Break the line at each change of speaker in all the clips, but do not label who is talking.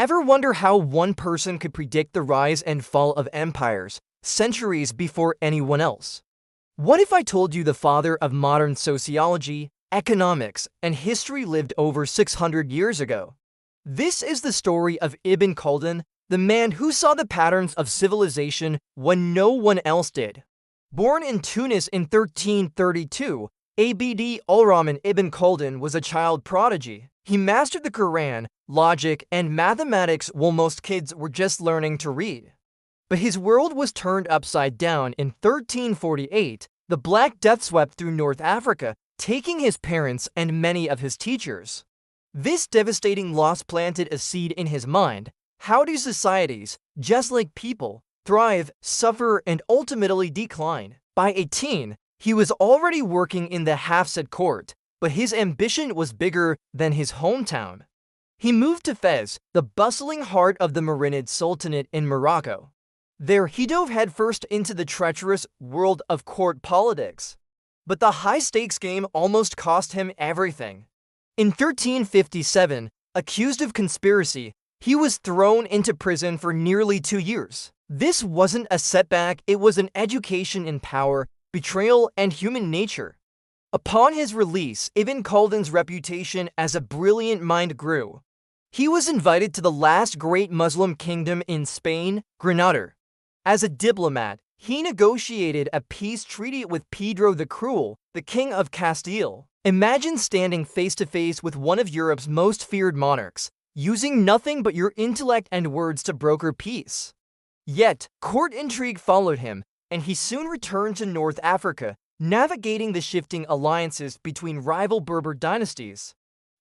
Ever wonder how one person could predict the rise and fall of empires centuries before anyone else? What if I told you the father of modern sociology, economics, and history lived over 600 years ago? This is the story of Ibn Khaldun, the man who saw the patterns of civilization when no one else did. Born in Tunis in 1332, Abd al-Rahman Ibn Khaldun was a child prodigy. He mastered the Quran, logic, and mathematics while most kids were just learning to read. But his world was turned upside down in 1348. The Black Death swept through North Africa, taking his parents and many of his teachers. This devastating loss planted a seed in his mind. How do societies, just like people, thrive, suffer, and ultimately decline? By 18, he was already working in the Hafsid court, but his ambition was bigger than his hometown. He moved to Fez, the bustling heart of the Marinid Sultanate in Morocco. There, he dove headfirst into the treacherous world of court politics. But the high-stakes game almost cost him everything. In 1357, accused of conspiracy, he was thrown into prison for nearly 2 years. This wasn't a setback, it was an education in power, betrayal, and human nature. Upon his release, Ibn Khaldun's reputation as a brilliant mind grew. He was invited to the last great Muslim kingdom in Spain, Granada. As a diplomat, he negotiated a peace treaty with Pedro the Cruel, the King of Castile. Imagine standing face to face with one of Europe's most feared monarchs, using nothing but your intellect and words to broker peace. Yet, court intrigue followed him, and he soon returned to North Africa, navigating the shifting alliances between rival Berber dynasties.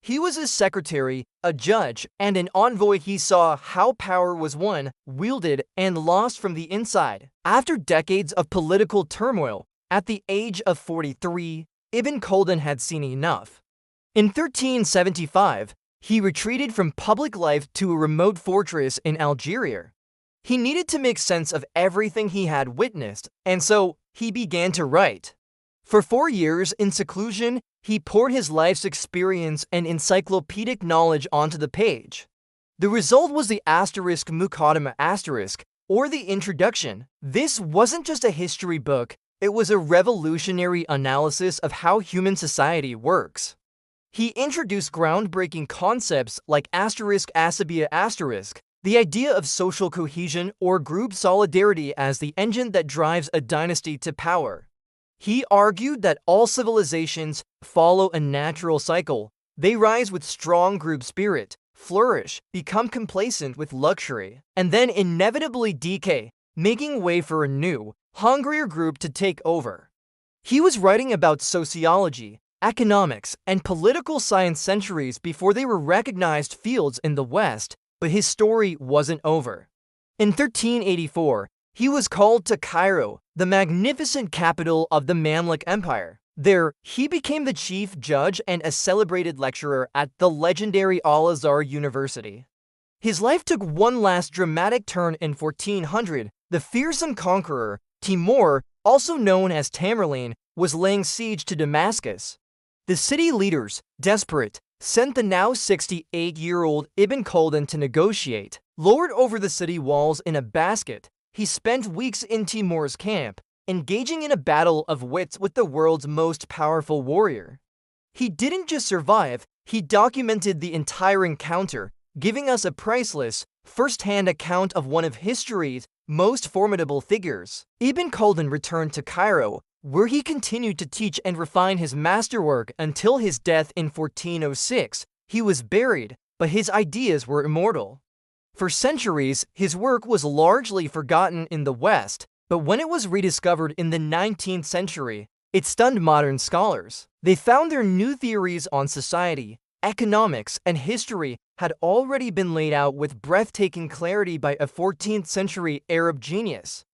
He was a secretary, a judge, and an envoy. He saw how power was won, wielded, and lost from the inside. After decades of political turmoil, at the age of 43, Ibn Khaldun had seen enough. In 1375, he retreated from public life to a remote fortress in Algeria. He needed to make sense of everything he had witnessed, and so he began to write. For 4 years in seclusion, he poured his life's experience and encyclopedic knowledge onto the page. The result was the Muqaddimah or the introduction. This wasn't just a history book, it was a revolutionary analysis of how human society works. He introduced groundbreaking concepts like ***, the idea of social cohesion or group solidarity as the engine that drives a dynasty to power. He argued that all civilizations follow a natural cycle. They rise with strong group spirit, flourish, become complacent with luxury, and then inevitably decay, making way for a new, hungrier group to take over. He was writing about sociology, economics, and political science centuries before they were recognized fields in the West, but his story wasn't over. In 1384, he was called to Cairo, the magnificent capital of the Mamluk Empire. There, he became the chief judge and a celebrated lecturer at the legendary Al-Azhar University. His life took one last dramatic turn in 1400. The fearsome conqueror, Timur, also known as Tamerlane, was laying siege to Damascus. The city leaders, desperate, sent the now 68-year-old Ibn Khaldun to negotiate. Lowered over the city walls in a basket, he spent weeks in Timur's camp, engaging in a battle of wits with the world's most powerful warrior. He didn't just survive, he documented the entire encounter, giving us a priceless, first-hand account of one of history's most formidable figures. Ibn Khaldun returned to Cairo, where he continued to teach and refine his masterwork until his death in 1406. He was buried, but his ideas were immortal. For centuries, his work was largely forgotten in the West, but when it was rediscovered in the 19th century, it stunned modern scholars. They found their new theories on society, economics, and history had already been laid out with breathtaking clarity by a 14th century Arab genius.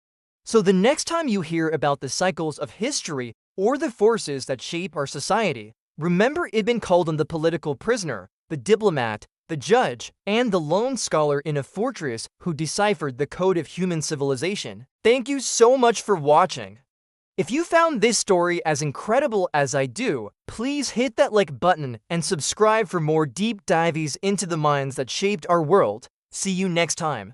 So the next time you hear about the cycles of history or the forces that shape our society, remember Ibn Khaldun, the political prisoner, the diplomat, the judge, and the lone scholar in a fortress who deciphered the code of human civilization. Thank you so much for watching. If you found this story as incredible as I do, please hit that like button and subscribe for more deep dives into the minds that shaped our world. See you next time.